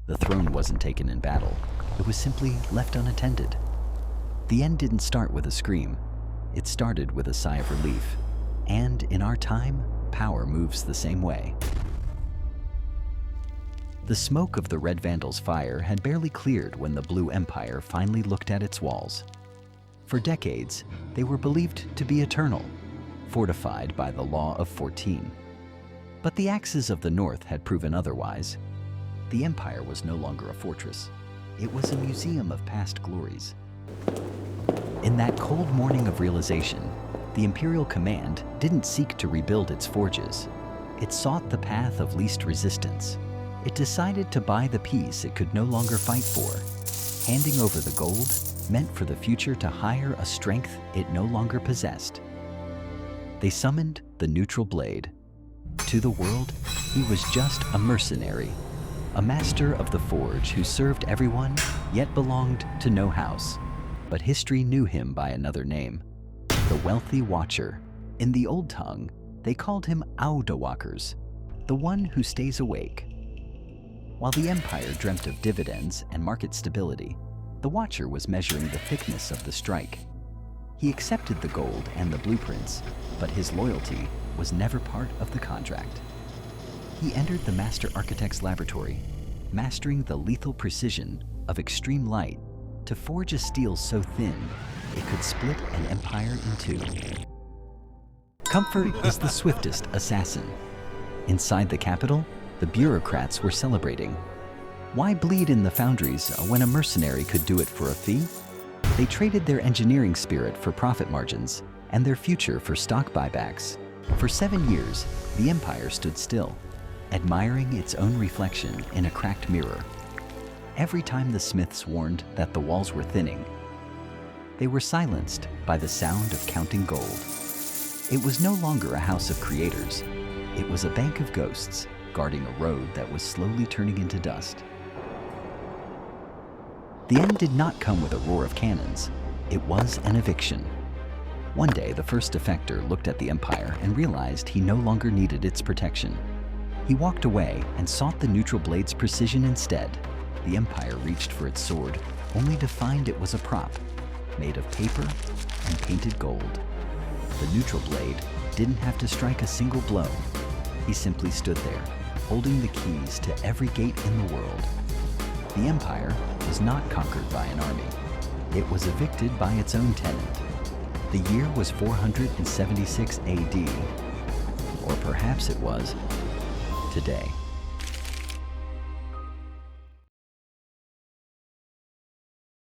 The throne wasn't taken in battle. It was simply left unattended. The end didn't start with a scream. It started with a sigh of relief. And in our time, power moves the same way. The smoke of the Red Vandals' fire had barely cleared when the Blue Empire finally looked at its walls. For decades, they were believed to be eternal, fortified by the Law of 14. But the axes of the North had proven otherwise. The Empire was no longer a fortress. It was a museum of past glories. In that cold morning of realization, the Imperial Command didn't seek to rebuild its forges. It sought the path of least resistance. It decided to buy the peace it could no longer fight for. Handing over the gold meant for the future to hire a strength it no longer possessed. They summoned the neutral blade. To the world, he was just a mercenary, a master of the forge who served everyone, yet belonged to no house. But history knew him by another name, the Wealthy Watcher. In the old tongue, they called him Audawakers, the one who stays awake. While the Empire dreamt of dividends and market stability, the Watcher was measuring the thickness of the strike. He accepted the gold and the blueprints, but his loyalty was never part of the contract. He entered the Master Architect's laboratory, mastering the lethal precision of extreme light to forge a steel so thin it could split an empire in two. Comfort is the swiftest assassin. Inside the capital, the bureaucrats were celebrating. Why bleed in the foundries when a mercenary could do it for a fee? They traded their engineering spirit for profit margins and their future for stock buybacks. For 7 years, the empire stood still, admiring its own reflection in a cracked mirror. Every time the smiths warned that the walls were thinning, they were silenced by the sound of counting gold. It was no longer a house of creators. It was a bank of ghosts guarding a road that was slowly turning into dust. The end did not come with a roar of cannons. It was an eviction. One day, the first defector looked at the empire and realized he no longer needed its protection. He walked away and sought the neutral blade's precision instead. The empire reached for its sword, only to find it was a prop, made of paper and painted gold. The neutral blade didn't have to strike a single blow. He simply stood there, holding the keys to every gate in the world. The empire was not conquered by an army. It was evicted by its own tenant. The year was 476 AD, or perhaps it was today.